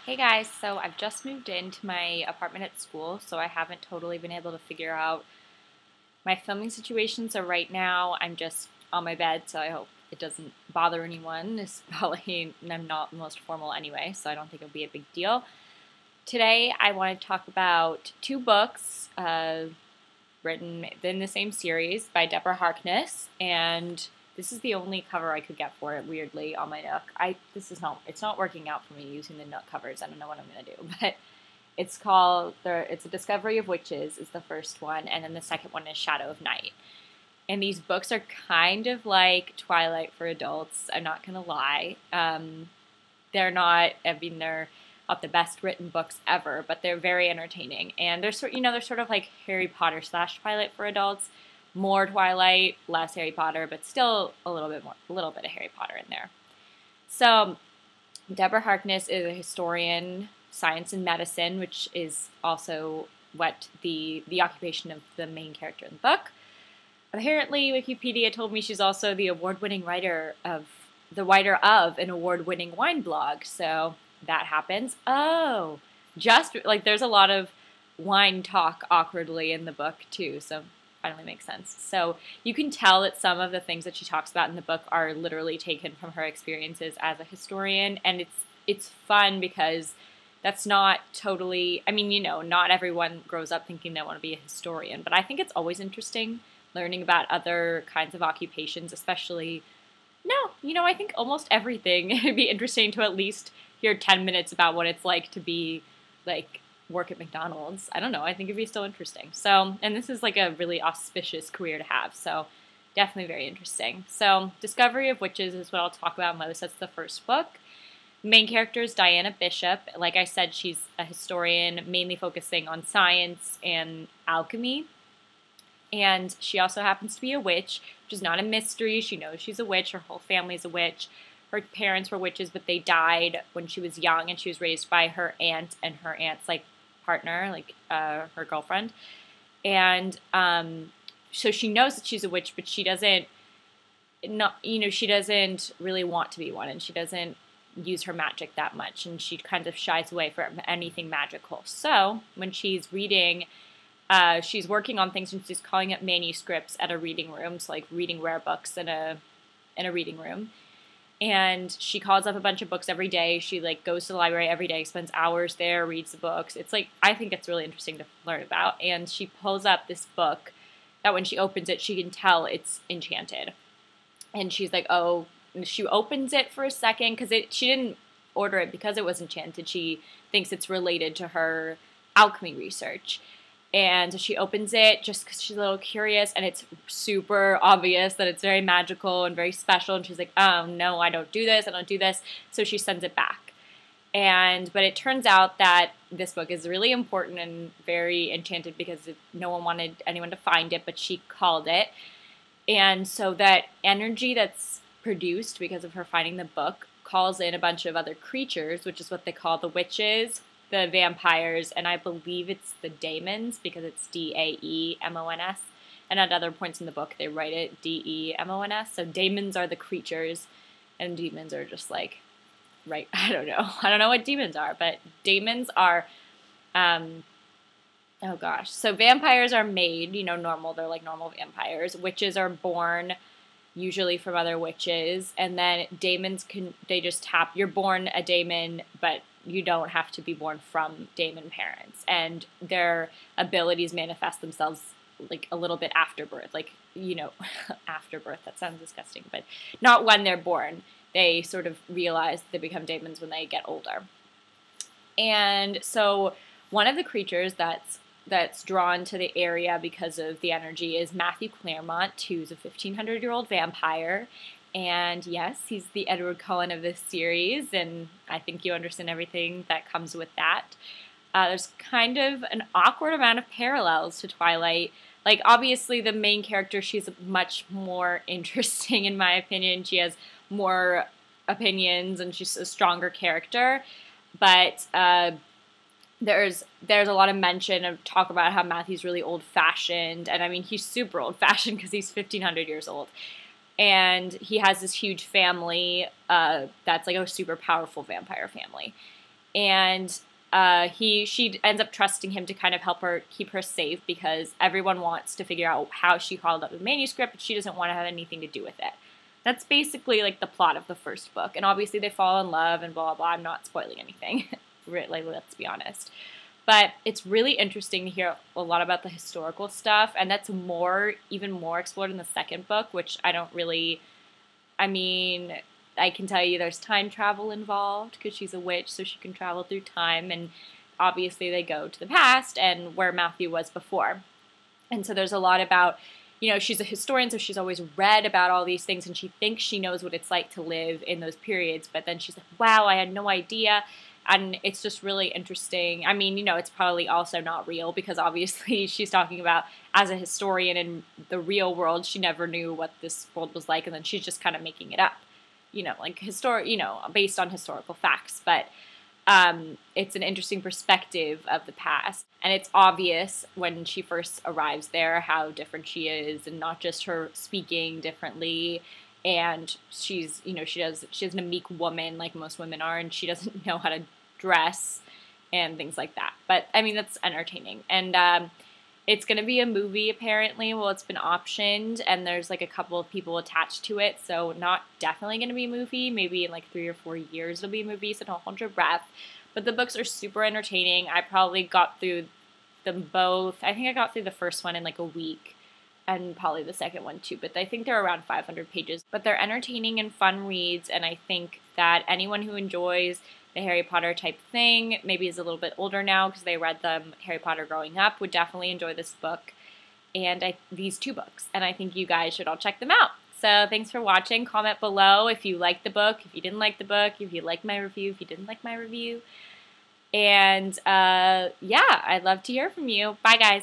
Hey guys, so I've just moved into my apartment at school, so I haven't totally been able to figure out my filming situation. So right now I'm just on my bed, so I hope it doesn't bother anyone. It's probably, I'm not the most formal anyway, so I don't think it'll be a big deal. Today I want to talk about two books written in the same series by Deborah Harkness, and this is the only cover I could get for it. Weirdly, on my Nook, it's not working out for me using the Nook covers. I don't know what I'm gonna do, but it's a Discovery of Witches is the first one, and then the second one is Shadow of Night. And these books are kind of like Twilight for adults. I'm not gonna lie. They're not. I mean, they're not the best written books ever, but they're very entertaining. And they're sort of like Harry Potter slash Twilight for adults. More Twilight, less Harry Potter, but still a little bit of Harry Potter in there. So Deborah Harkness is a historian, science and medicine, which is also what the occupation of the main character in the book. Apparently, Wikipedia told me she's also the award-winning writer of an award-winning wine blog. So that happens. Oh, just like there's a lot of wine talk awkwardly in the book too. So finally makes sense. So you can tell that some of the things that she talks about in the book are literally taken from her experiences as a historian, and it's fun because that's not totally. I mean, not everyone grows up thinking they want to be a historian, but I think it's always interesting learning about other kinds of occupations, especially. No, I think almost everything would be interesting to at least hear 10 minutes about what it's like to be like work at McDonald's. I don't know. I think it'd be still interesting. So, and this is like a really auspicious career to have. So, definitely very interesting. So, Discovery of Witches is what I'll talk about most. That's the first book. Main character is Diana Bishop. Like I said, she's a historian, mainly focusing on science and alchemy. And she also happens to be a witch, which is not a mystery. She knows she's a witch. Her whole family's a witch. Her parents were witches, but they died when she was young, and she was raised by her aunt and her aunt's partner, her girlfriend. And so she knows that she's a witch, but she doesn't really want to be one, and she doesn't use her magic that much, and she kind of shies away from anything magical. So when she's reading, she's working on things, and she's calling up manuscripts at a reading room, so like reading rare books in a reading room. And she calls up a bunch of books every day. She goes to the library every day, spends hours there, reads the books. It's I think it's really interesting to learn about. And she pulls up this book that when she opens it, she can tell it's enchanted. And she's like, oh, and she opens it for a second because she didn't order it because it was enchanted. She thinks it's related to her alchemy research. And she opens it just because she's a little curious, and it's super obvious that it's very magical and very special. And she's like, oh, no, I don't do this. I don't do this. So she sends it back. But it turns out that this book is really important and very enchanted because no one wanted anyone to find it, but she called it. And so that energy that's produced because of her finding the book calls in a bunch of other creatures, which is what they call the witches, the vampires, and I believe it's the daemons because it's Daemons. And at other points in the book, they write it Demons. So daemons are the creatures, and demons are just right, I don't know. I don't know what demons are, but daemons are, oh gosh. So vampires are made, normal. They're like normal vampires. Witches are born usually from other witches. And then daemons you're born a daemon, but you don't have to be born from daemon parents. And their abilities manifest themselves a little bit after birth. After birth, that sounds disgusting, but not when they're born. They sort of realize they become daemons when they get older. And so one of the creatures that's drawn to the area because of the energy is Matthew Claremont, who's a 1,500-year-old vampire. And yes, he's the Edward Cullen of this series, and I think you understand everything that comes with that. There's kind of an awkward amount of parallels to Twilight. Obviously, the main character, she's much more interesting, in my opinion. She has more opinions, and she's a stronger character. But there's a lot of mention of talk about how Matthew's really old-fashioned, and I mean, he's super old-fashioned because he's 1,500 years old. And he has this huge family that's a super powerful vampire family. and she ends up trusting him to kind of help her keep her safe because everyone wants to figure out how she called up the manuscript, but she doesn't want to have anything to do with it. That's basically like the plot of the first book, and obviously they fall in love and blah blah blah. I'm not spoiling anything, like, let's be honest. But it's really interesting to hear a lot about the historical stuff, and that's even more explored in the second book, which I don't really, I mean, I can tell you there's time travel involved because she's a witch, so she can travel through time, and obviously they go to the past and where Matthew was before. And so there's a lot about, she's a historian, so she's always read about all these things, and she thinks she knows what it's like to live in those periods, but then she's like, wow, I had no idea. And it's just really interesting. I mean, it's probably also not real because obviously she's talking about as a historian in the real world, she never knew what this world was like, and then she's just kind of making it up, like based on historical facts. But it's an interesting perspective of the past, and it's obvious when she first arrives there how different she is, and not just her speaking differently. And she's, she's a meek woman like most women are, and she doesn't know how to dress and things like that. But, I mean, that's entertaining. And it's going to be a movie, apparently. Well, it's been optioned, and there's, like, a couple of people attached to it, so not definitely going to be a movie. Maybe in, like, 3 or 4 years it'll be a movie, so don't hold your breath. But the books are super entertaining. I probably got through them both. I think I got through the first one in, like, a week. And probably the second one too, but I think they're around 500 pages. But they're entertaining and fun reads, and I think that anyone who enjoys the Harry Potter type thing, maybe is a little bit older now because they read them Harry Potter growing up, would definitely enjoy this book and these 2 books. And I think you guys should all check them out. So thanks for watching. Comment below if you liked the book, if you didn't like the book, if you liked my review, if you didn't like my review. And yeah, I'd love to hear from you. Bye, guys.